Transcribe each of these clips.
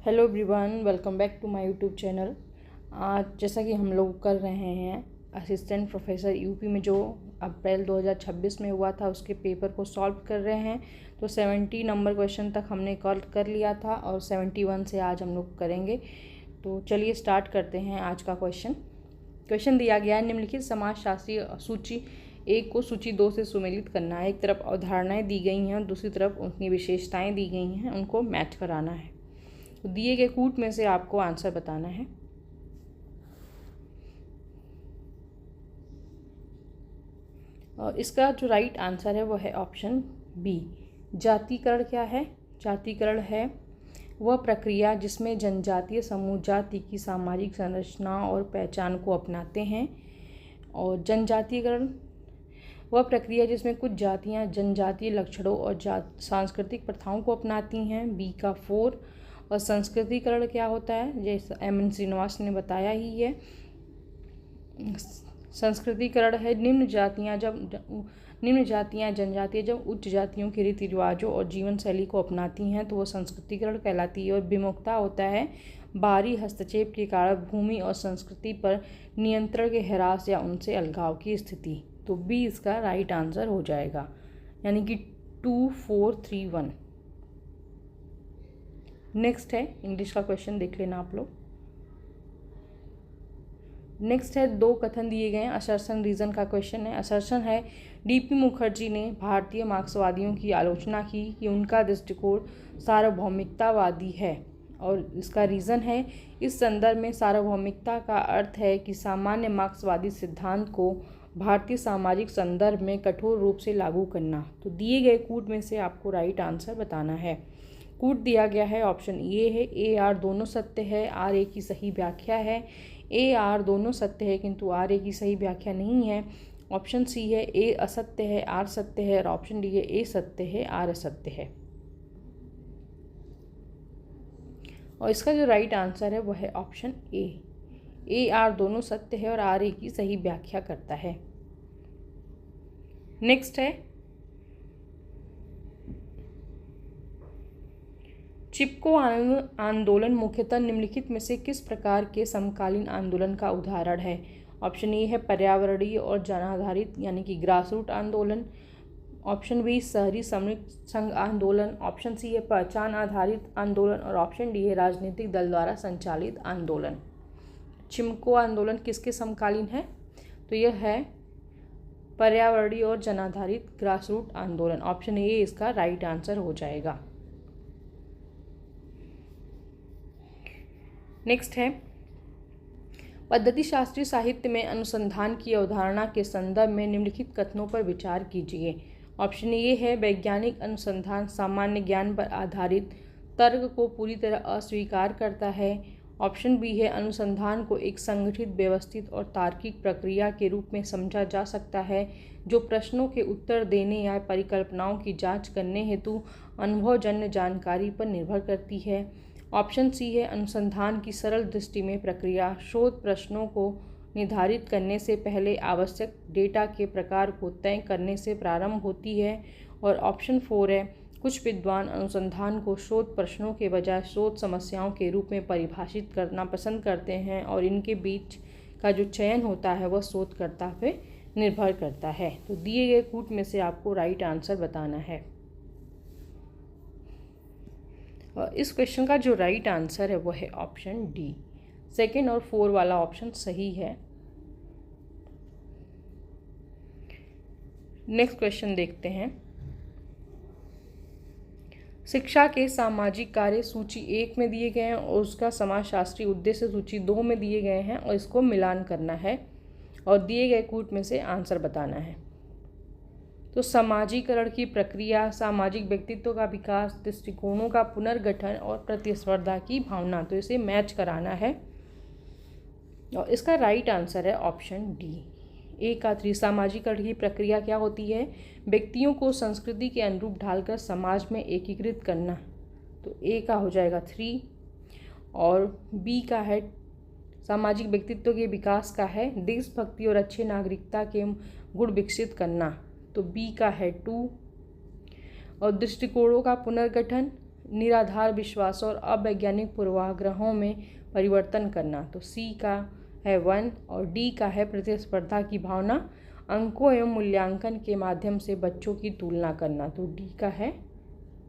Hello everyone, welcome back to my YouTube channel. आज जैसा कि हम लोग कर रहे हैं असिस्टेंट प्रोफेसर यूपी में जो अप्रैल 2026 में हुआ था उसके पेपर को सॉल्व कर रहे हैं। तो 70 नंबर क्वेश्चन तक हमने कॉल कर लिया था और 71 से आज हम लोग करेंगे। तो चलिए स्टार्ट करते हैं आज का क्वेश्चन दिया गया है, निम्नलिखित समाजशास्त्रीय सूची एक को सूची 2 से सुमेलित करना है। एक तरफ अवधारणाएं दी गई हैं और दूसरी तरफ उनकी विशेषताएं दी गई हैं, उनको मैच कराना है। तो दिए गए कूट में से आपको आंसर बताना है। और इसका जो राइट आंसर है वो है ऑप्शन बी। जातीकरण क्या है? जातीकरण है वह प्रक्रिया जिसमें जनजातीय समूह जाति की सामाजिक संरचना और पहचान को अपनाते हैं। और जनजातीयकरण वह प्रक्रिया जिसमें कुछ जातियां जनजातीय लक्षणों और सांस्कृतिक प्रथाओं को अपनाती हैं। बी का 4। और संस्कृतिकरण क्या होता है? जैसे एम श्रीनिवास ने बताया ही है। संस्कृतिकरण है निम्न जातियां जनजातीय जब उच्च जातियों के रीति रिवाजों और जीवन शैली को अपनाती हैं तो वो संस्कृतिकरण कहलाती है। और विमुक्ता होता है बाहरी हस्तक्षेप के कारण भूमि और संस्कृति पर नियंत्रण के ह्रास या उनसे अलगाव की स्थिति। तो बी इसका राइट आंसर हो जाएगा, यानी कि 2, 4, 3, 1। नेक्स्ट है इंग्लिश का क्वेश्चन, देख लेना आप लोग। नेक्स्ट है 2 कथन दिए गए हैं। असर्शन रीजन का क्वेश्चन है। असर्शन है डीपी मुखर्जी ने भारतीय मार्क्सवादियों की आलोचना की कि उनका दृष्टिकोण सार्वभौमिकतावादी है। और इसका रीज़न है इस संदर्भ में सार्वभौमिकता का अर्थ है कि सामान्य मार्क्सवादी सिद्धांत को भारतीय सामाजिक संदर्भ में कठोर रूप से लागू करना। तो दिए गए कूट में से आपको राइट आंसर बताना है। कूट दिया गया है ऑप्शन ए है। ए आर दोनों सत्य है, आर ए की सही व्याख्या है। ए आर दोनों सत्य है किंतु आर ए की सही व्याख्या नहीं है। ऑप्शन सी है ए असत्य है, आर सत्य है। और ऑप्शन डी है ए सत्य है, आर असत्य है। और इसका जो राइट आंसर है वो है ऑप्शन ए आर दोनों सत्य है और आर ए की सही व्याख्या करता है। नेक्स्ट है चिपको आंदोलन मुख्यतः निम्नलिखित में से किस प्रकार के समकालीन आंदोलन का उदाहरण है? ऑप्शन ए है पर्यावरणीय और जनाधारित यानी कि ग्रासरूट आंदोलन। ऑप्शन बी शहरी श्रमिक संघ आंदोलन। ऑप्शन सी है पहचान आधारित आंदोलन। और ऑप्शन डी है राजनीतिक दल द्वारा संचालित आंदोलन। चिपको आंदोलन किसके समकालीन है? तो यह है पर्यावरणीय और जनाधारित ग्रासरूट आंदोलन। ऑप्शन ए इसका राइट आंसर हो जाएगा। नेक्स्ट है पद्धति शास्त्रीय साहित्य में अनुसंधान की अवधारणा के संदर्भ में निम्नलिखित कथनों पर विचार कीजिए। ऑप्शन ए है वैज्ञानिक अनुसंधान सामान्य ज्ञान पर आधारित तर्क को पूरी तरह अस्वीकार करता है। ऑप्शन बी है अनुसंधान को एक संगठित व्यवस्थित और तार्किक प्रक्रिया के रूप में समझा जा सकता है जो प्रश्नों के उत्तर देने या परिकल्पनाओं की जांच करने हेतु अनुभवजन्य जानकारी पर निर्भर करती है। ऑप्शन सी है अनुसंधान की सरल दृष्टि में प्रक्रिया शोध प्रश्नों को निर्धारित करने से पहले आवश्यक डेटा के प्रकार को तय करने से प्रारंभ होती है। और ऑप्शन 4 है कुछ विद्वान अनुसंधान को शोध प्रश्नों के बजाय शोध समस्याओं के रूप में परिभाषित करना पसंद करते हैं और इनके बीच का जो चयन होता है वह शोधकर्ता पे निर्भर करता है। तो दिए गए कूट में से आपको राइट आंसर बताना है। और इस क्वेश्चन का जो राइट आंसर है वो है ऑप्शन डी। 2 और 4 वाला ऑप्शन सही है। नेक्स्ट क्वेश्चन देखते हैं। शिक्षा के सामाजिक कार्य सूची 1 में दिए गए हैं और उसका समाजशास्त्रीय उद्देश्य सूची 2 में दिए गए हैं और इसको मिलान करना है और दिए गए कूट में से आंसर बताना है। तो सामाजिकरण की प्रक्रिया, सामाजिक व्यक्तित्व का विकास, दृष्टिकोणों का पुनर्गठन और प्रतिस्पर्धा की भावना, तो इसे मैच कराना है। और इसका राइट आंसर है ऑप्शन डी। ए का 3 सामाजिकरण की प्रक्रिया क्या होती है? व्यक्तियों को संस्कृति के अनुरूप ढालकर समाज में एकीकृत करना। तो ए का हो जाएगा 3। और बी का है सामाजिक व्यक्तित्व के विकास का है देशभक्ति और अच्छे नागरिकता के गुण विकसित करना। तो बी का है 2। और दृष्टिकोणों का पुनर्गठन निराधार विश्वासों और अवैज्ञानिक पूर्वाग्रहों में परिवर्तन करना। तो सी का है 1 और डी का है प्रतिस्पर्धा की भावना, अंकों एवं मूल्यांकन के माध्यम से बच्चों की तुलना करना। तो डी का है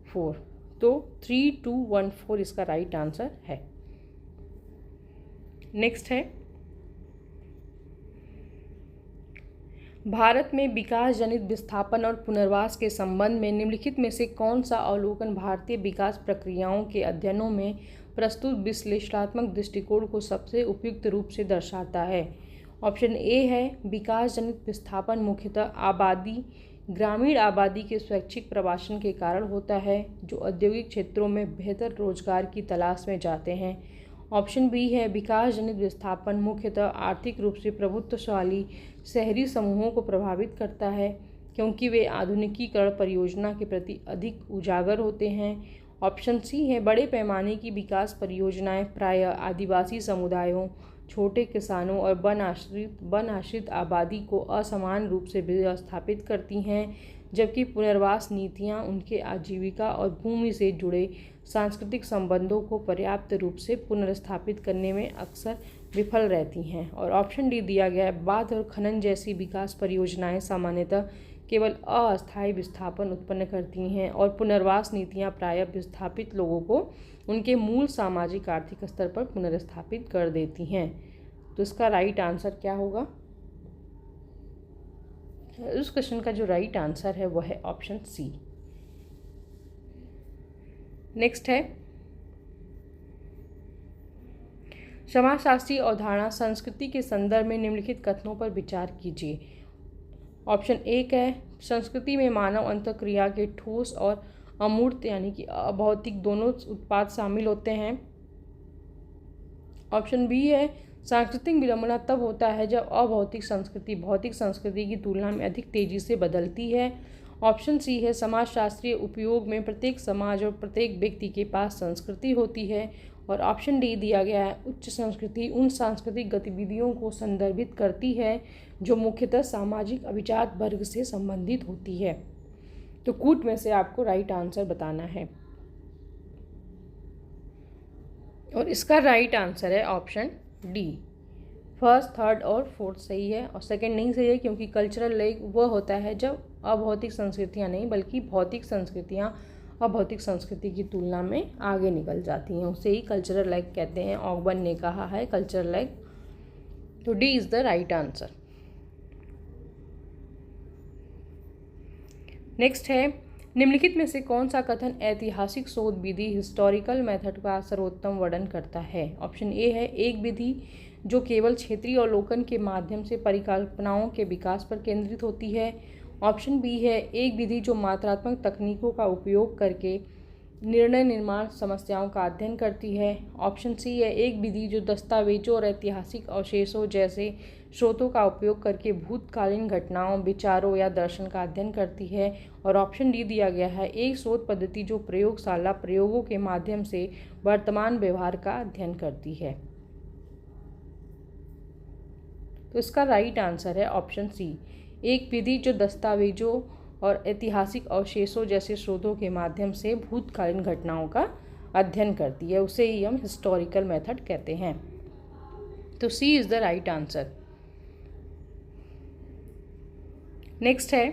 4। तो 3, 2, 1, 4 इसका राइट आंसर है। नेक्स्ट है, भारत में विकास जनित विस्थापन और पुनर्वास के संबंध में निम्नलिखित में से कौन सा अवलोकन भारतीय विकास प्रक्रियाओं के अध्ययनों में प्रस्तुत विश्लेषणात्मक दृष्टिकोण को सबसे उपयुक्त रूप से दर्शाता है। ऑप्शन ए है, विकास जनित विस्थापन मुख्यतः ग्रामीण आबादी के स्वैच्छिक प्रवासन के कारण होता है, जो औद्योगिक क्षेत्रों में बेहतर रोजगार की तलाश में जाते हैं। ऑप्शन बी है, विकास जनित विस्थापन मुख्यतः आर्थिक रूप से प्रभुत्वशाली शहरी समूहों को प्रभावित करता है, क्योंकि वे आधुनिकीकरण परियोजना के प्रति अधिक उजागर होते हैं। ऑप्शन सी है, बड़े पैमाने की विकास परियोजनाएं प्रायः आदिवासी समुदायों, छोटे किसानों और वन आश्रित आबादी को असमान रूप से विस्थापित करती हैं, जबकि पुनर्वास नीतियां उनके आजीविका और भूमि से जुड़े सांस्कृतिक संबंधों को पर्याप्त रूप से पुनर्स्थापित करने में अक्सर विफल रहती हैं। और ऑप्शन डी दिया गया है, बांध और खनन जैसी विकास परियोजनाएं सामान्यतः केवल अस्थायी विस्थापन उत्पन्न करती हैं और पुनर्वास नीतियां प्रायः विस्थापित लोगों को उनके मूल सामाजिक आर्थिक स्तर पर पुनर्स्थापित कर देती हैं। तो इसका राइट आंसर क्या होगा? उस क्वेश्चन का जो राइट आंसर है वह है ऑप्शन सी। नेक्स्ट है, समाजशास्त्रीय अवधारणा संस्कृति के संदर्भ में निम्नलिखित कथनों पर विचार कीजिए। ऑप्शन एक है, संस्कृति में मानव अंतःक्रिया के ठोस और अमूर्त यानी कि अभौतिक दोनों उत्पाद शामिल होते हैं। ऑप्शन बी है, सांस्कृतिक विडंबना तब होता है जब अभौतिक संस्कृति भौतिक संस्कृति की तुलना में अधिक तेजी से बदलती है। ऑप्शन सी है, समाजशास्त्रीय उपयोग में प्रत्येक समाज और प्रत्येक व्यक्ति के पास संस्कृति होती है। और ऑप्शन डी दिया गया है, उच्च संस्कृति उन सांस्कृतिक गतिविधियों को संदर्भित करती है जो मुख्यतः सामाजिक अभिजात वर्ग से संबंधित होती है। तो कूट में से आपको राइट आंसर बताना है और इसका राइट आंसर है ऑप्शन डी। फर्स्ट, थर्ड और फोर्थ सही है और सेकंड नहीं सही है, क्योंकि कल्चरल लैग वह होता है जब अभौतिक संस्कृतियां नहीं बल्कि भौतिक संस्कृतियां अभौतिक संस्कृति की तुलना में आगे निकल जाती हैं, उसे ही कल्चरल लैग कहते हैं। ऑगबर्न ने कहा है कल्चरल लैग। तो D is the right answer. Next है, निम्नलिखित में से कौन सा कथन ऐतिहासिक शोध विधि हिस्टोरिकल मेथड का सर्वोत्तम वर्णन करता है? ऑप्शन ए है, एक विधि जो केवल क्षेत्रीय अवलोकन के माध्यम से परिकल्पनाओं के विकास पर केंद्रित होती है। ऑप्शन बी है, एक विधि जो मात्रात्मक तकनीकों का उपयोग करके निर्णय निर्माण समस्याओं का अध्ययन करती है। ऑप्शन सी है, एक विधि जो दस्तावेजों और ऐतिहासिक अवशेषों जैसे स्रोतों का उपयोग करके भूतकालीन घटनाओं, विचारों या दर्शन का अध्ययन करती है। और ऑप्शन डी दिया गया है, एक शोध पद्धति जो प्रयोगशाला प्रयोगों के माध्यम से वर्तमान व्यवहार का अध्ययन करती है। तो इसका राइट आंसर है ऑप्शन सी, एक विधि जो दस्तावेजों और ऐतिहासिक अवशेषों जैसे स्रोतों के माध्यम से भूतकालीन घटनाओं का अध्ययन करती है, उसे ही हम हिस्टोरिकल मेथड कहते हैं। तो C is the right answer. Next है,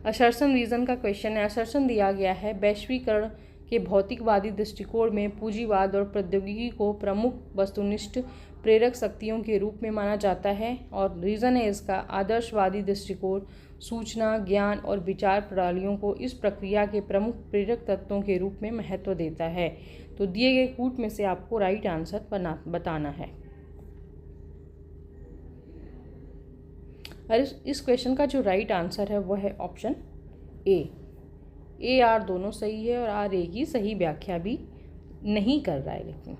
असर्शन रीजन का क्वेश्चन है। असर्शन दिया गया है, वैश्वीकरण के भौतिकवादी दृष्टिकोण में पूंजीवाद और प्रौद्योगिकी को प्रमुख वस्तुनिष्ठ प्रेरक शक्तियों के रूप में माना जाता है। और रीज़न है इसका, आदर्शवादी दृष्टिकोण सूचना, ज्ञान और विचार प्रणालियों को इस प्रक्रिया के प्रमुख प्रेरक तत्वों के रूप में महत्व देता है। तो दिए गए कूट में से आपको राइट आंसर बताना है। और इस क्वेश्चन का जो राइट आंसर है वह है ऑप्शन ए आर दोनों सही है और आर ए की सही व्याख्या भी नहीं कर रहा है, लेकिन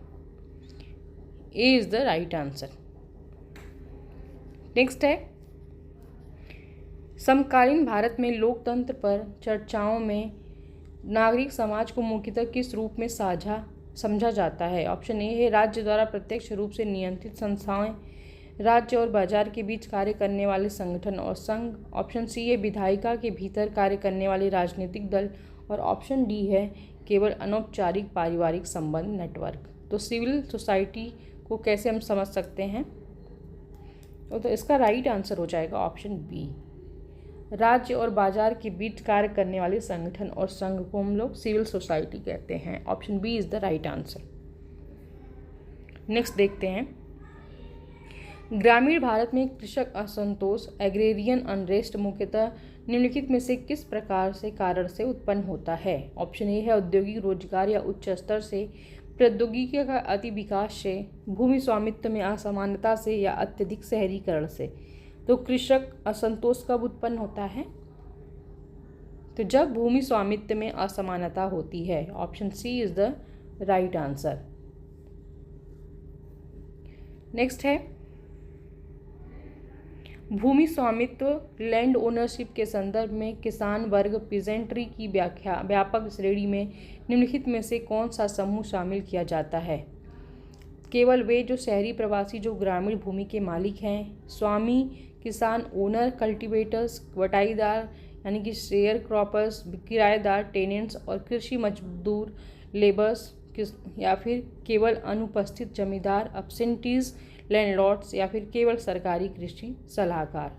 A is the right answer. Next है, समकालीन भारत में लोकतंत्र पर चर्चाओं में नागरिक समाज को मुख्यतः किस रूप में साझा समझा जाता है? ऑप्शन ए है, राज्य द्वारा प्रत्यक्ष रूप से नियंत्रित संस्थाएं, राज्य और बाजार के बीच कार्य करने वाले संगठन और संघ। ऑप्शन सी है विधायिका के भीतर कार्य करने वाले राजनीतिक दल। और ऑप्शन डी है केवल अनौपचारिक पारिवारिक संबंध नेटवर्क। तो सिविल सोसाइटी को कैसे हम समझ सकते हैं? तो इसका राइट आंसर हो जाएगा ऑप्शन बी। राज्य और बाजार के बीच कार्य करने वाले संगठन और संघ को हम लोग सिविल सोसाइटी कहते हैं। Option B is the right answer. Next देखते हैं, ग्रामीण भारत में कृषक असंतोष एग्रेरियन अनरेस्ट मुख्यतः निम्नलिखित में से किस प्रकार से कारण से उत्पन्न होता है? ऑप्शन ए है औद्योगिक रोजगार या उच्च स्तर से, प्रौद्योगिकी का अति विकास से, भूमि स्वामित्व में असमानता से या अत्यधिक शहरीकरण से। तो कृषक असंतोष कब उत्पन्न होता है? तो जब भूमि स्वामित्व में असमानता होती है। Option C is the right answer. Next है, भूमि स्वामित्व लैंड ओनरशिप के संदर्भ में किसान वर्ग पीजेंट्री की व्याख्या व्यापक श्रेणी में निम्नलिखित में से कौन सा समूह शामिल किया जाता है? केवल वे जो शहरी प्रवासी जो ग्रामीण भूमि के मालिक हैं, स्वामी किसान ओनर कल्टीवेटर्स, बटाईदार यानी कि शेयर क्रॉपर्स, किराएदार टेनेंट्स और कृषि मजदूर लेबर्स, या फिर केवल अनुपस्थित जमींदार अब्सेंटीज लैंडलॉर्ड्स, या फिर केवल सरकारी कृषि सलाहकार।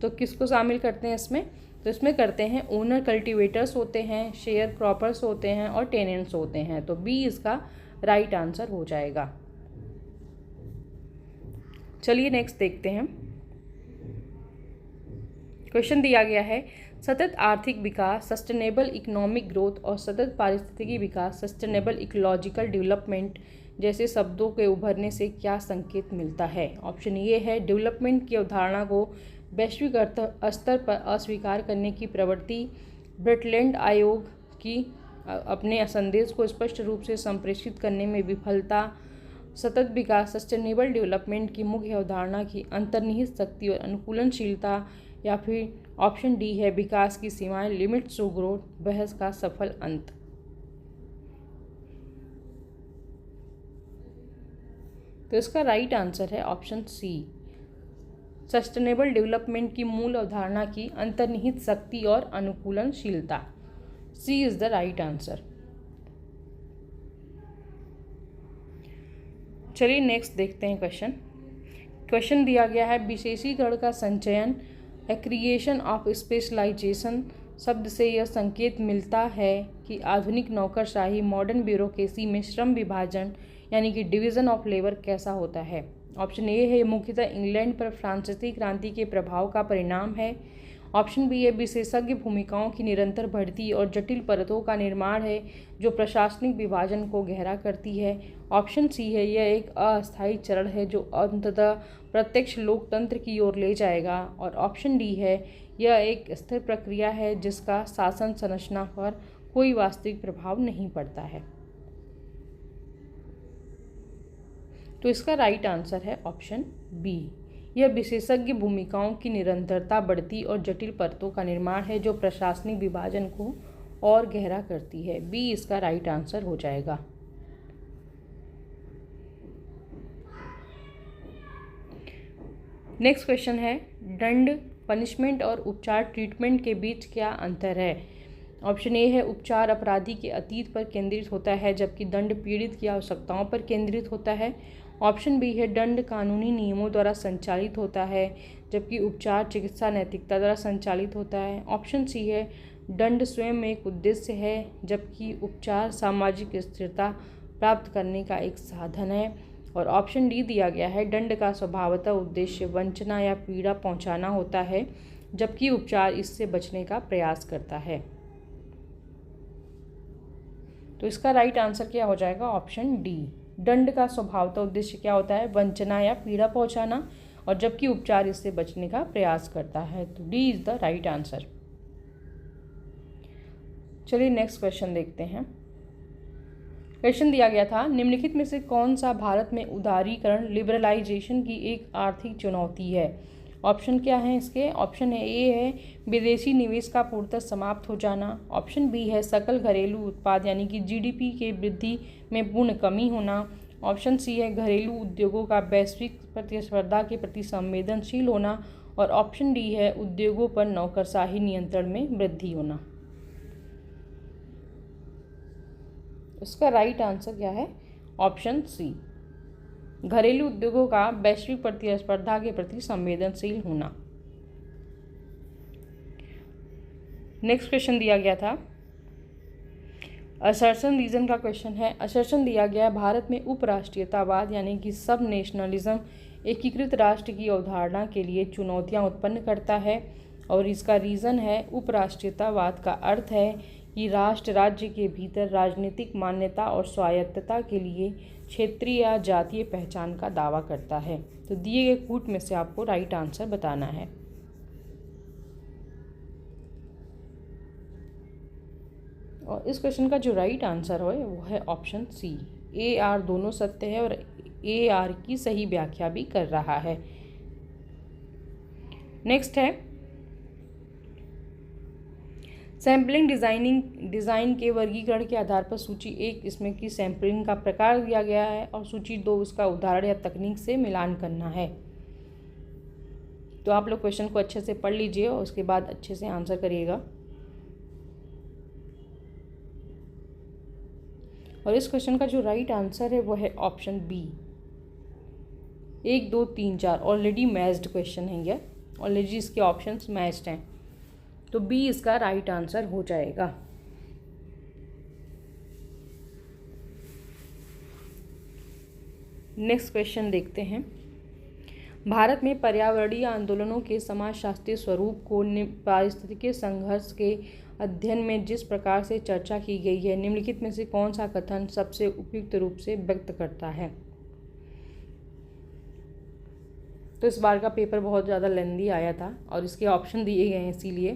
तो किसको शामिल करते हैं इसमें? तो इसमें करते हैं ओनर कल्टीवेटर्स होते हैं, शेयर क्रॉपर्स होते हैं और टेनेंट्स होते हैं। तो बी इसका राइट आंसर हो जाएगा। चलिए नेक्स्ट देखते हैं, क्वेश्चन दिया गया है सतत आर्थिक विकास सस्टेनेबल इकोनॉमिक ग्रोथ और सतत पारिस्थितिकी विकास सस्टेनेबल इकोलॉजिकल डेवलपमेंट जैसे शब्दों के उभरने से क्या संकेत मिलता है? ऑप्शन ए है डेवलपमेंट की अवधारणा को वैश्विक स्तर पर अस्वीकार करने की प्रवृत्ति, ब्रटलैंड आयोग की अपने संदेश को स्पष्ट रूप से संप्रेषित करने में विफलता, सतत विकास सस्टेनेबल डेवलपमेंट की मुख्य अवधारणा की अंतर्निहित शक्ति और अनुकूलनशीलता, या फिर ऑप्शन डी है विकास की सीमाएं लिमिट्स टू ग्रोथ बहस का सफल अंत। तो इसका राइट आंसर है ऑप्शन सी, सस्टेनेबल डेवलपमेंट की मूल अवधारणा की अंतर्निहित शक्ति और अनुकूलनशीलता। सी इज द राइट आंसर। चलिए नेक्स्ट देखते हैं क्वेश्चन दिया गया है विशेषीकरण का संचयन क्रिएशन ऑफ स्पेशलाइजेशन शब्द से यह संकेत मिलता है कि आधुनिक नौकरशाही मॉडर्न ब्यूरोक्रेसी में श्रम विभाजन यानी कि डिवीज़न ऑफ लेबर कैसा होता है? ऑप्शन ए है मुख्यतः इंग्लैंड पर फ्रांसीसी क्रांति के प्रभाव का परिणाम है। ऑप्शन बी है विशेषज्ञ भूमिकाओं की निरंतर बढ़ती और जटिल परतों का निर्माण है जो प्रशासनिक विभाजन को गहरा करती है। ऑप्शन सी है यह एक अस्थायी चरण है जो अंततः प्रत्यक्ष लोकतंत्र की ओर ले जाएगा। और ऑप्शन डी है यह एक स्थिर प्रक्रिया है जिसका शासन संरचना पर कोई वास्तविक प्रभाव नहीं पड़ता है। तो इसका राइट आंसर है ऑप्शन बी, यह विशेषज्ञ भूमिकाओं की निरंतरता बढ़ती और जटिल परतों का निर्माण है जो प्रशासनिक विभाजन को और गहरा करती है। बी इसका राइट आंसर हो जाएगा। नेक्स्ट क्वेश्चन है दंड पनिशमेंट और उपचार ट्रीटमेंट के बीच क्या अंतर है? ऑप्शन ए है उपचार अपराधी के अतीत पर केंद्रित होता है जबकि दंड पीड़ित की आवश्यकताओं पर केंद्रित होता है। ऑप्शन बी है दंड कानूनी नियमों द्वारा संचालित होता है जबकि उपचार चिकित्सा नैतिकता द्वारा संचालित होता है। ऑप्शन सी है दंड स्वयं एक उद्देश्य है जबकि उपचार सामाजिक स्थिरता प्राप्त करने का एक साधन है। और ऑप्शन डी दिया गया है दंड का स्वभावतः उद्देश्य वंचना या पीड़ा पहुंचाना होता है जबकि उपचार इससे बचने का प्रयास करता है। तो इसका राइट आंसर क्या हो जाएगा? ऑप्शन डी, दंड का स्वभावतः उद्देश्य क्या होता है? वंचना या पीड़ा पहुंचाना, और जबकि उपचार इससे बचने का प्रयास करता है। तो D is the right answer. चलिए नेक्स्ट क्वेश्चन देखते हैं। क्वेश्चन दिया गया था निम्नलिखित में से कौन सा भारत में उदारीकरण लिबरलाइजेशन की एक आर्थिक चुनौती है? ऑप्शन क्या है इसके? ऑप्शन है ए है विदेशी निवेश का पूर्णतः समाप्त हो जाना। ऑप्शन बी है सकल घरेलू उत्पाद यानी कि जीडीपी के वृद्धि में पूर्ण कमी होना। ऑप्शन सी है घरेलू उद्योगों का वैश्विक प्रतिस्पर्धा के प्रति संवेदनशील होना, और ऑप्शन डी है उद्योगों पर नौकरशाही नियंत्रण में वृद्धि होना। इसका राइट आंसर क्या है? ऑप्शन सी, घरेलू उद्योगों का वैश्विक प्रतिस्पर्धा के प्रति संवेदनशील होना। नेक्स्ट क्वेश्चन दिया गया था असर्शन रीजन का क्वेश्चन है। असर्शन दिया गया है भारत में उपराष्ट्रीयतावाद यानी कि सब नेशनलिज्म एकीकृत राष्ट्र की अवधारणा के लिए चुनौतियां उत्पन्न करता है, और इसका रीज़न है उपराष्ट्रीयतावाद का अर्थ है कि राष्ट्र राज्य के भीतर राजनीतिक मान्यता और स्वायत्तता के लिए क्षेत्रीय या जातीय पहचान का दावा करता है। तो दिए गए कूट में से आपको राइट आंसर बताना है। और इस क्वेश्चन का जो राइट आंसर है वो है ऑप्शन सी, ए आर दोनों सत्य है और ए आर की सही व्याख्या भी कर रहा है। नेक्स्ट है सैम्पलिंग डिज़ाइन के वर्गीकरण के आधार पर सूची 1 इसमें की सैम्पलिंग का प्रकार दिया गया है, और सूची 2 उसका उदाहरण या तकनीक से मिलान करना है। तो आप लोग क्वेश्चन को अच्छे से पढ़ लीजिए और उसके बाद अच्छे से आंसर करिएगा। और इस क्वेश्चन का जो राइट आंसर है वो है option B, 1 2 3 4 already matched question है ये, ऑलरेडी इसके ऑप्शंस मैच्ड हैं, तो बी इसका राइट आंसर हो जाएगा। नेक्स्ट क्वेश्चन देखते हैं। भारत में पर्यावरणीय आंदोलनों के समाजशास्त्रीय स्वरूप को पारिस्थितिकी संघर्ष के अध्ययन में जिस प्रकार से चर्चा की गई है, निम्नलिखित में से कौन सा कथन सबसे उपयुक्त रूप से व्यक्त करता है? तो इस बार का पेपर बहुत ज़्यादा लेंदी आया था और इसके ऑप्शन दिए गए हैं, इसीलिए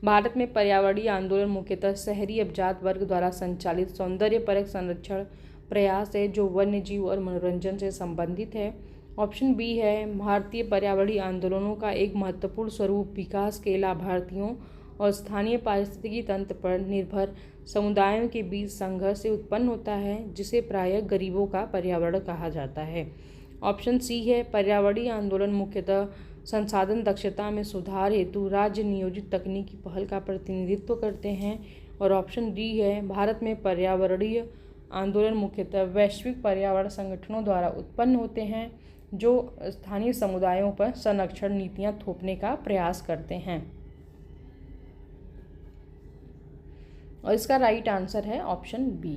भारत में पर्यावरणीय आंदोलन मुख्यतः शहरी अभिजात वर्ग द्वारा संचालित सौंदर्यपरक संरक्षण प्रयास है जो वन्य जीव और मनोरंजन से संबंधित है। ऑप्शन बी है भारतीय पर्यावरणीय आंदोलनों का एक महत्वपूर्ण स्वरूप विकास के लाभार्थियों और स्थानीय पारिस्थितिकी तंत्र पर निर्भर समुदायों के बीच संघर्ष से उत्पन्न होता है, जिसे प्रायः गरीबों का पर्यावरण कहा जाता है। ऑप्शन सी है पर्यावरणीय आंदोलन मुख्यतः संसाधन दक्षता में सुधार हेतु राज्य नियोजित तकनीकी पहल का प्रतिनिधित्व करते हैं, और ऑप्शन डी है भारत में पर्यावरणीय आंदोलन मुख्यतः वैश्विक पर्यावरण संगठनों द्वारा उत्पन्न होते हैं जो स्थानीय समुदायों पर संरक्षण नीतियां थोपने का प्रयास करते हैं। और इसका राइट आंसर है ऑप्शन बी,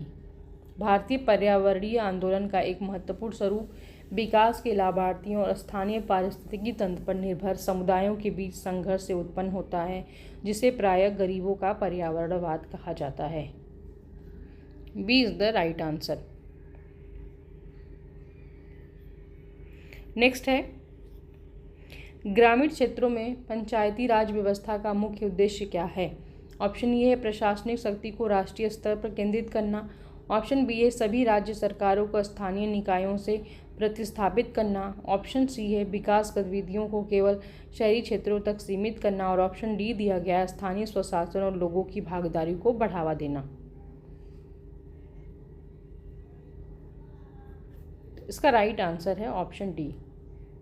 भारतीय पर्यावरणीय आंदोलन का एक महत्वपूर्ण स्वरूप विकास के लाभार्थियों और स्थानीय पारिस्थितिकी तंत्र पर निर्भर समुदायों के बीच संघर्ष से उत्पन्न होता है, जिसे प्रायः गरीबों का पर्यावरणवाद कहा जाता है। B is the right answer. Next है ग्रामीण क्षेत्रों में पंचायती राज व्यवस्था का मुख्य उद्देश्य क्या है? ऑप्शन ए है प्रशासनिक शक्ति को राष्ट्रीय स्तर पर केंद्रित करना। ऑप्शन बी है सभी राज्य सरकारों को स्थानीय निकायों से प्रतिस्थापित करना। ऑप्शन सी है विकास गतिविधियों को केवल शहरी क्षेत्रों तक सीमित करना, और ऑप्शन डी दिया गया है स्थानीय स्वशासन और लोगों की भागीदारी को बढ़ावा देना। इसका राइट आंसर है ऑप्शन डी,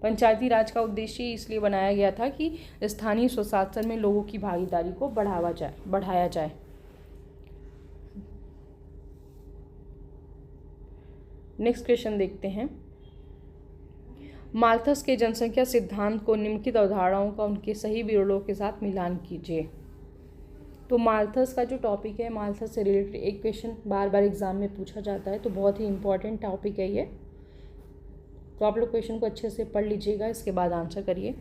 पंचायती राज का उद्देश्य इसलिए बनाया गया था कि स्थानीय स्वशासन में लोगों की भागीदारी को बढ़ाया जाए। नेक्स्ट क्वेश्चन देखते हैं। माल्थस के जनसंख्या सिद्धांत को निम्नलिखित अवधारणाओं का उनके सही विवरणों के साथ मिलान कीजिए। तो माल्थस का जो टॉपिक है, माल्थस से रिलेटेड एक क्वेश्चन बार बार एग्जाम में पूछा जाता है, तो बहुत ही इंपॉर्टेंट टॉपिक है ये। तो आप लोग क्वेश्चन को अच्छे से पढ़ लीजिएगा, इसके बाद आंसर करिए।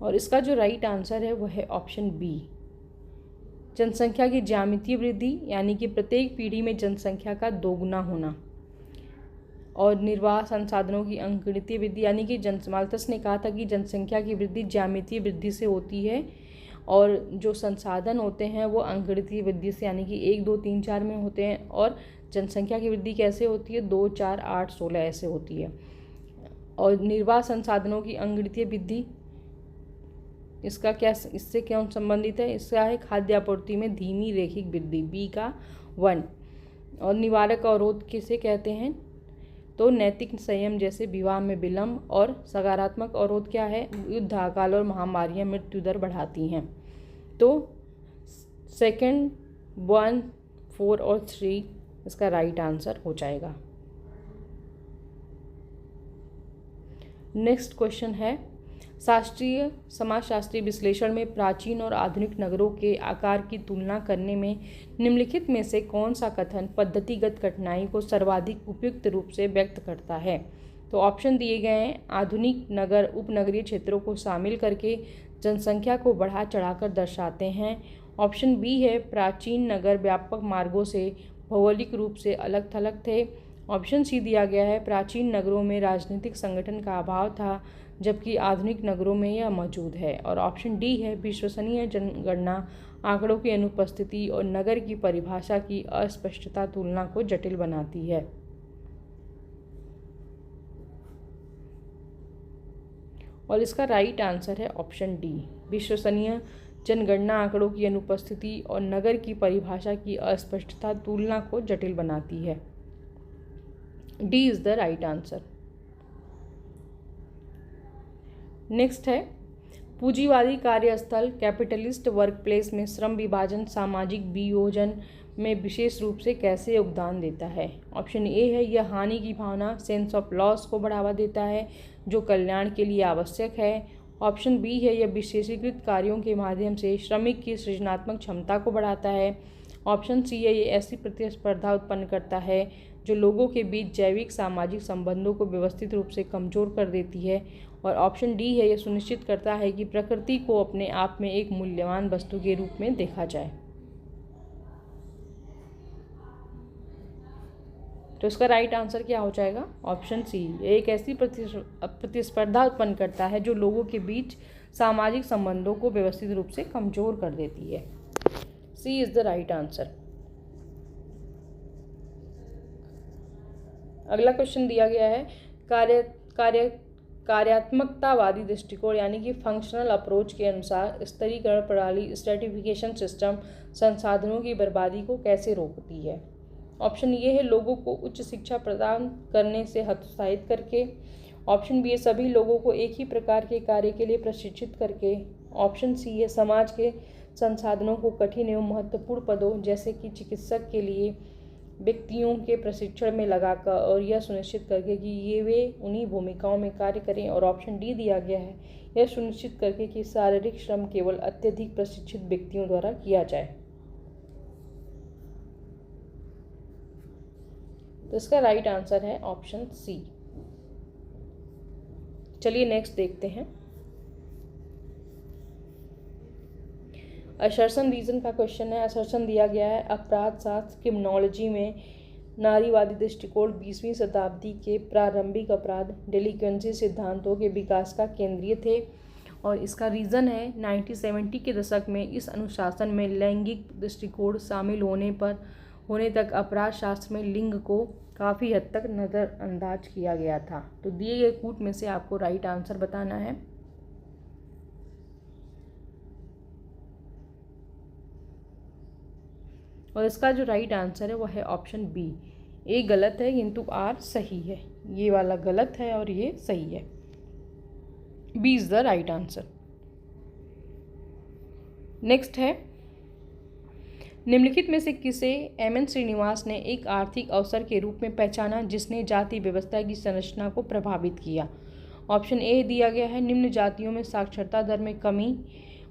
और इसका जो राइट आंसर है वो है ऑप्शन बी, जनसंख्या की ज्यामितीय वृद्धि यानी कि प्रत्येक पीढ़ी में जनसंख्या का दोगुना होना, और निर्वाह संसाधनों की अंकगणितीय वृद्धि यानी कि माल्थस ने कहा था कि जनसंख्या की वृद्धि ज्यामितीय वृद्धि से होती है, और जो संसाधन होते हैं वो अंकगणितीय वृद्धि से यानी कि 1 2 3 4 में होते हैं, और जनसंख्या की वृद्धि कैसे होती है 2 4 8 16 ऐसे होती है। और निर्वाह संसाधनों की अंकगणितीय वृद्धि इसका क्या, इससे क्यों संबंधित है? इसका है खाद्य आपूर्ति में धीमी रैखिक वृद्धि, बी का 1। और निवारक अवरोध किसे कहते हैं? तो नैतिक संयम जैसे विवाह में विलंब। और सकारात्मक अवरोध क्या है? युद्ध, अकाल और महामारियां मृत्यु दर बढ़ाती हैं। तो सेकंड, 1, 4 और 3 इसका राइट आंसर हो जाएगा। नेक्स्ट क्वेश्चन है, शास्त्रीय समाजशास्त्रीय विश्लेषण में प्राचीन और आधुनिक नगरों के आकार की तुलना करने में निम्नलिखित में से कौन सा कथन पद्धतिगत कठिनाई को सर्वाधिक उपयुक्त रूप से व्यक्त करता है? तो ऑप्शन दिए गए हैं। आधुनिक नगर उपनगरीय क्षेत्रों को शामिल करके जनसंख्या को बढ़ा चढ़ाकर दर्शाते हैं। ऑप्शन बी है, प्राचीन नगर व्यापक मार्गों से भौगोलिक रूप से अलग थलग थे। ऑप्शन सी दिया गया है, प्राचीन नगरों में राजनीतिक संगठन का अभाव था जबकि आधुनिक नगरों में यह मौजूद है। और ऑप्शन डी है, विश्वसनीय जनगणना आंकड़ों की अनुपस्थिति और नगर की परिभाषा की अस्पष्टता तुलना को जटिल बनाती है। और इसका राइट आंसर है ऑप्शन डी, विश्वसनीय जनगणना आंकड़ों की अनुपस्थिति और नगर की परिभाषा की अस्पष्टता तुलना को जटिल बनाती है। D is the right answer. Next है, पूंजीवादी कार्यस्थल कैपिटलिस्ट वर्कप्लेस में श्रम विभाजन सामाजिक वियोजन में विशेष रूप से कैसे योगदान देता है? ऑप्शन ए है, यह हानि की भावना सेंस ऑफ लॉस को बढ़ावा देता है जो कल्याण के लिए आवश्यक है। ऑप्शन बी है, यह विशेषीकृत कार्यों के माध्यम से श्रमिक की सृजनात्मक क्षमता को बढ़ाता है। ऑप्शन सी है, ये ऐसी प्रतिस्पर्धा उत्पन्न करता है जो लोगों के बीच जैविक सामाजिक संबंधों को व्यवस्थित रूप से कमजोर कर देती है। और ऑप्शन डी है, यह सुनिश्चित करता है कि प्रकृति को अपने आप में एक मूल्यवान वस्तु के रूप में देखा जाए। तो इसका राइट आंसर क्या हो जाएगा? ऑप्शन सी, एक ऐसी प्रतिस्पर्धा उत्पन्न करता है जो लोगों के बीच सामाजिक संबंधों को व्यवस्थित रूप से कमजोर कर देती है। सी इज द राइट आंसर। अगला क्वेश्चन दिया गया है, कार्यात्मकतावादी दृष्टिकोण यानी कि फंक्शनल अप्रोच के अनुसार स्तरीकरण प्रणाली स्ट्रेटिफिकेशन सिस्टम संसाधनों की बर्बादी को कैसे रोकती है? ऑप्शन ये है, लोगों को उच्च शिक्षा प्रदान करने से हतोत्साहित करके। ऑप्शन बी है, सभी लोगों को एक ही प्रकार के कार्य के लिए प्रशिक्षित करके। ऑप्शन सी है, समाज के संसाधनों को कठिन एवं महत्वपूर्ण पदों जैसे कि चिकित्सक के लिए व्यक्तियों के प्रशिक्षण में लगाकर और यह सुनिश्चित करके कि वे उन्हीं भूमिकाओं में कार्य करें। और ऑप्शन डी दिया गया है, यह सुनिश्चित करके कि शारीरिक श्रम केवल अत्यधिक प्रशिक्षित व्यक्तियों द्वारा किया जाए। तो इसका राइट आंसर है ऑप्शन सी। चलिए नेक्स्ट देखते हैं। असर्शन रीजन का क्वेश्चन है। असर्शन दिया गया है, अपराध शास्त्र क्रिमिनोलॉजी में नारीवादी दृष्टिकोण 20वीं शताब्दी के प्रारंभिक अपराध डेलिक्वेंसी सिद्धांतों के विकास का केंद्रीय थे। और इसका रीज़न है 1970 के दशक में इस अनुशासन में लैंगिक दृष्टिकोण शामिल होने तक अपराध शास्त्र में लिंग को काफ़ी हद तक नज़रअंदाज किया गया था। तो दिए गए कूट में से आपको राइट आंसर बताना है। और इसका जो राइट आंसर है वो है ऑप्शन बी। ए गलत है किंतु आर सही है। ये वाला गलत है और ये सही है। B is the right answer. Next है, निम्नलिखित में से किसे एम.एन. श्रीनिवास ने एक आर्थिक अवसर के रूप में पहचाना जिसने जाति व्यवस्था की संरचना को प्रभावित किया? ऑप्शन ए दिया गया है, निम्न जातियों में साक्षरता दर में कमी।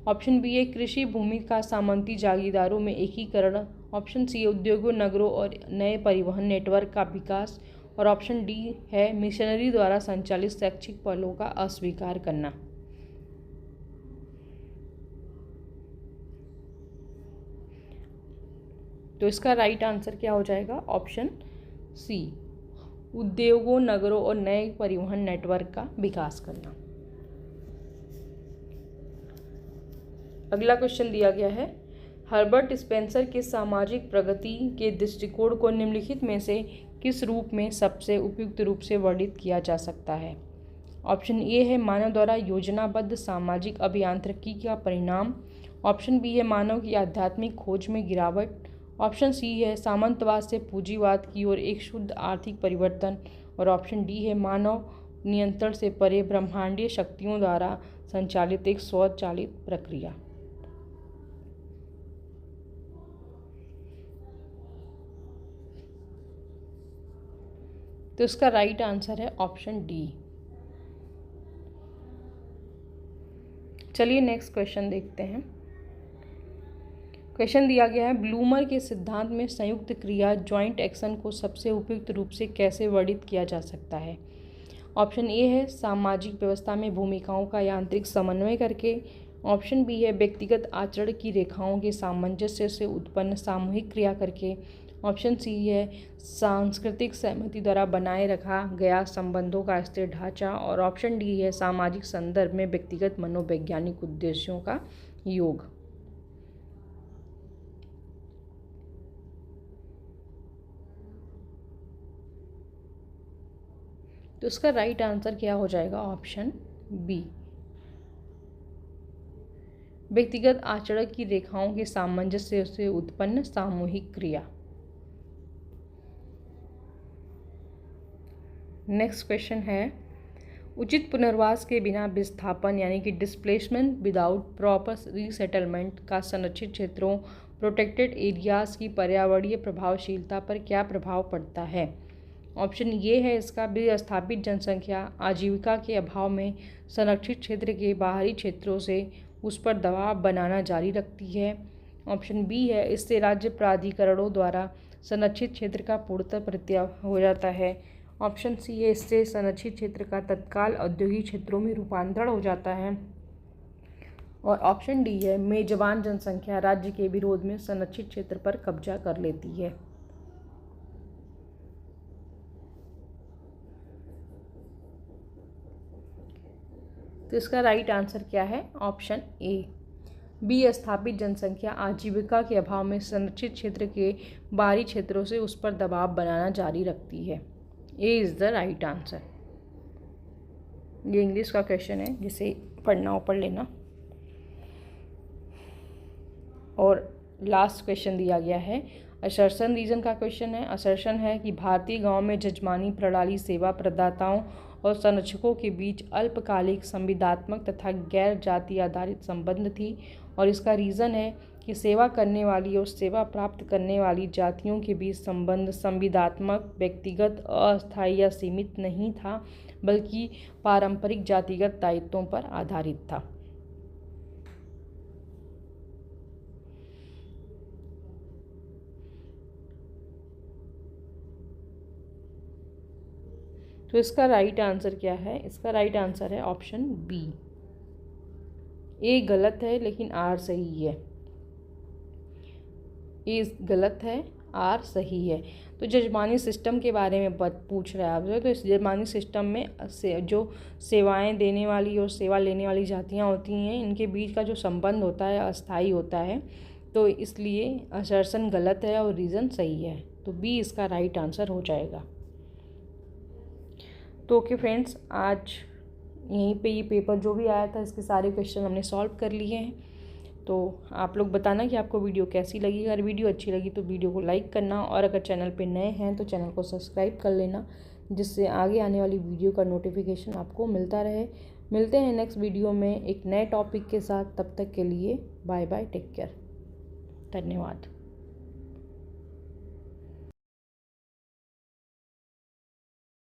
ऑप्शन बी है, कृषि भूमि का सामंती जागीरदारों में एकीकरण। ऑप्शन सी, उद्योगों, नगरों और नए परिवहन नेटवर्क का विकास। और ऑप्शन डी है, मिशनरी द्वारा संचालित शैक्षिक पहलों का अस्वीकार करना। तो इसका राइट आंसर क्या हो जाएगा? ऑप्शन सी, उद्योगों, नगरों और नए परिवहन नेटवर्क का विकास करना। अगला क्वेश्चन दिया गया है, हर्बर्ट स्पेंसर के सामाजिक प्रगति के दृष्टिकोण को निम्नलिखित में से किस रूप में सबसे उपयुक्त रूप से वर्णित किया जा सकता है? ऑप्शन ए है, मानव द्वारा योजनाबद्ध सामाजिक अभियांत्रिकी का परिणाम। ऑप्शन बी है, मानव की आध्यात्मिक खोज में गिरावट। ऑप्शन सी है सामंतवाद से पूंजीवाद की ओर एक शुद्ध आर्थिक परिवर्तन, और ऑप्शन डी है मानव नियंत्रण से परे ब्रह्मांडीय शक्तियों द्वारा संचालित एक स्वचालित प्रक्रिया। तो इसका राइट आंसर है ऑप्शन डी। चलिए नेक्स्ट क्वेश्चन देखते हैं। क्वेश्चन दिया गया है ब्लूमर के सिद्धांत में संयुक्त क्रिया जॉइंट एक्शन को सबसे उपयुक्त रूप से कैसे वर्णित किया जा सकता है। ऑप्शन ए है सामाजिक व्यवस्था में भूमिकाओं का यांत्रिक समन्वय करके, ऑप्शन बी है व्यक्तिगत आचरण की रेखाओं के सामंजस्य से उत्पन्न सामूहिक क्रिया करके, ऑप्शन सी है सांस्कृतिक सहमति द्वारा बनाए रखा गया संबंधों का स्थिर ढांचा, और ऑप्शन डी है सामाजिक संदर्भ में व्यक्तिगत मनोवैज्ञानिक उद्देश्यों का योग। तो इसका राइट आंसर क्या हो जाएगा? ऑप्शन बी, व्यक्तिगत आचरण की रेखाओं के सामंजस्य से उत्पन्न सामूहिक क्रिया। नेक्स्ट क्वेश्चन है उचित पुनर्वास के बिना विस्थापन यानी कि डिस्प्लेसमेंट विदाउट प्रॉपर रीसेटलमेंट का संरक्षित क्षेत्रों प्रोटेक्टेड एरियाज की पर्यावरणीय प्रभावशीलता पर क्या प्रभाव पड़ता है। ऑप्शन ये है इसका विस्थापित जनसंख्या आजीविका के अभाव में संरक्षित क्षेत्र के बाहरी क्षेत्रों से उस पर दबाव बनाना जारी रखती है। ऑप्शन बी है इससे राज्य प्राधिकरणों द्वारा संरक्षित क्षेत्र का पूर्णतः परित्याग हो जाता है। ऑप्शन सी है इससे संरक्षित क्षेत्र का तत्काल औद्योगिक क्षेत्रों में रूपांतरण हो जाता है, और ऑप्शन डी है मेजबान जनसंख्या राज्य के विरोध में संरक्षित क्षेत्र पर कब्जा कर लेती है। तो इसका राइट आंसर क्या है? ऑप्शन ए, बी स्थापित जनसंख्या आजीविका के अभाव में संरक्षित क्षेत्र के बाहरी क्षेत्रों से उस पर दबाव बनाना जारी रखती है। A is the right answer. ये इंग्लिश का क्वेश्चन है, जिसे पढ़ना हो पढ़ लेना। और लास्ट क्वेश्चन दिया गया है असर्शन रीजन का क्वेश्चन है। असर्शन है कि भारतीय गांव में जजमानी प्रणाली सेवा प्रदाताओं और संरक्षकों के बीच अल्पकालिक संविदात्मक तथा गैर जाति आधारित संबंध थी, और इसका रीज़न है कि सेवा करने वाली और सेवा प्राप्त करने वाली जातियों के बीच संबंध संविदात्मक, व्यक्तिगत, अस्थायी या सीमित नहीं था, बल्कि पारंपरिक जातिगत दायित्वों पर आधारित था। तो इसका राइट आंसर क्या है? इसका राइट आंसर है ऑप्शन बी। ए गलत है लेकिन आर सही है। ए गलत है, आर सही है। तो जजमानी सिस्टम के बारे में पूछ रहा है आपसे। तो इस जजमानी सिस्टम में जो सेवाएं देने वाली और सेवा लेने वाली जातियां होती हैं, इनके बीच का जो संबंध होता है अस्थायी होता है, तो इसलिए असर्शन गलत है और रीज़न सही है। तो बी इसका राइट आंसर हो जाएगा। तो ओके फ्रेंड्स, आज यहीं पे ये पेपर जो भी आया था इसके सारे क्वेश्चन हमने सॉल्व कर लिए हैं। तो आप लोग बताना कि आपको वीडियो कैसी लगी। अगर वीडियो अच्छी लगी तो वीडियो को लाइक करना, और अगर चैनल पे नए हैं तो चैनल को सब्सक्राइब कर लेना, जिससे आगे आने वाली वीडियो का नोटिफिकेशन आपको मिलता रहे। मिलते हैं नेक्स्ट वीडियो में एक नए टॉपिक के साथ। तब तक के लिए बाय बाय, टेक केयर, धन्यवाद।